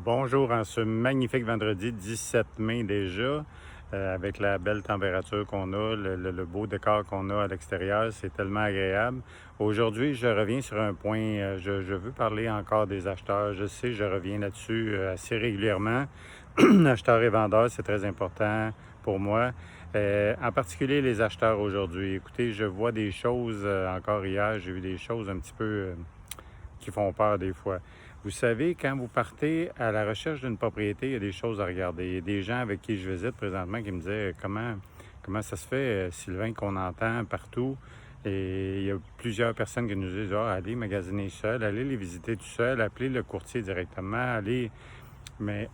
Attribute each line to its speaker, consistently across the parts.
Speaker 1: Bonjour en ce magnifique vendredi 17 mai déjà, avec la belle température qu'on a, le beau décor qu'on a à l'extérieur, c'est tellement agréable. Aujourd'hui, je reviens sur un point, je veux parler encore des acheteurs. Je sais, je reviens là-dessus assez régulièrement. Acheteurs et vendeurs, c'est très important pour moi. En particulier les acheteurs aujourd'hui. Écoutez, je vois des choses, encore hier, j'ai vu des choses un petit peu qui font peur des fois. Vous savez, quand vous partez à la recherche d'une propriété, il y a des choses à regarder. Il y a des gens avec qui je visite présentement qui me disaient comment ça se fait, Sylvain, qu'on entend partout. Et il y a plusieurs personnes qui nous disent allez magasiner seul, allez les visiter tout seul, appelez le courtier directement, allez. Mais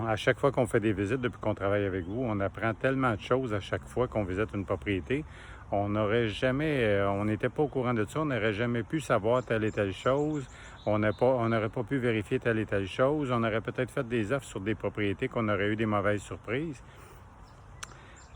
Speaker 1: à chaque fois qu'on fait des visites, depuis qu'on travaille avec vous, on apprend tellement de choses à chaque fois qu'on visite une propriété. On n'aurait jamais, on n'était pas au courant de ça, on n'aurait jamais pu savoir telle et telle chose. On n'aurait pas pu vérifier telle et telle chose. On aurait peut-être fait des offres sur des propriétés qu'on aurait eu des mauvaises surprises.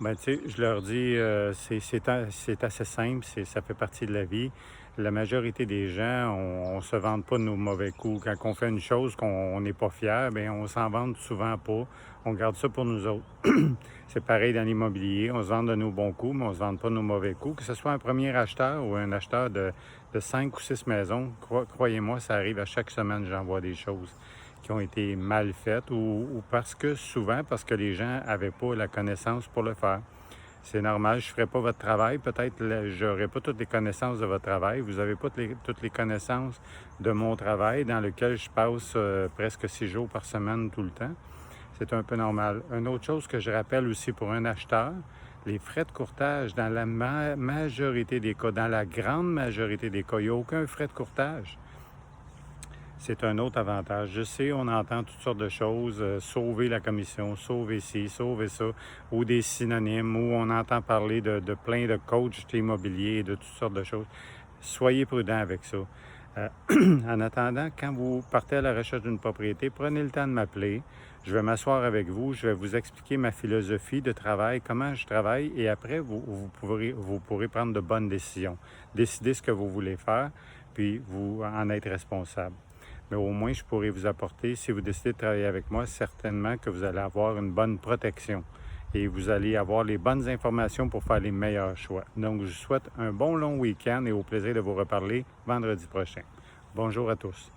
Speaker 1: Ben, tu sais, je leur dis, c'est assez simple, ça fait partie de la vie. La majorité des gens, on ne se vante pas de nos mauvais coups. Quand on fait une chose qu'on n'est pas fier, bien, on s'en vante souvent pas. On garde ça pour nous autres. C'est pareil dans l'immobilier. On se vante de nos bons coups, mais on ne se vante pas de nos mauvais coups. Que ce soit un premier acheteur ou un acheteur de 5 ou 6 maisons, croyez-moi, ça arrive à chaque semaine, j'en vois des choses qui ont été mal faites ou souvent parce que les gens n'avaient pas la connaissance pour le faire. C'est normal, je ne ferai pas votre travail. Peut-être que je n'aurai pas toutes les connaissances de votre travail. Vous n'avez pas toutes les connaissances de mon travail dans lequel je passe presque 6 jours par semaine tout le temps. C'est un peu normal. Une autre chose que je rappelle aussi pour un acheteur, les frais de courtage, dans la majorité des cas, dans la grande majorité des cas, il n'y a aucun frais de courtage. C'est un autre avantage. Je sais, on entend toutes sortes de choses, sauver la commission, sauver ci, sauver ça, ou des synonymes, ou on entend parler de plein de coachs immobiliers, de toutes sortes de choses. Soyez prudents avec ça. En attendant, quand vous partez à la recherche d'une propriété, prenez le temps de m'appeler. Je vais m'asseoir avec vous, je vais vous expliquer ma philosophie de travail, comment je travaille, et après, vous pourrez prendre de bonnes décisions. Décider ce que vous voulez faire, puis vous en être responsable. Mais au moins, je pourrais vous apporter, si vous décidez de travailler avec moi, certainement que vous allez avoir une bonne protection et vous allez avoir les bonnes informations pour faire les meilleurs choix. Donc, je vous souhaite un bon long week-end et au plaisir de vous reparler vendredi prochain. Bonjour à tous.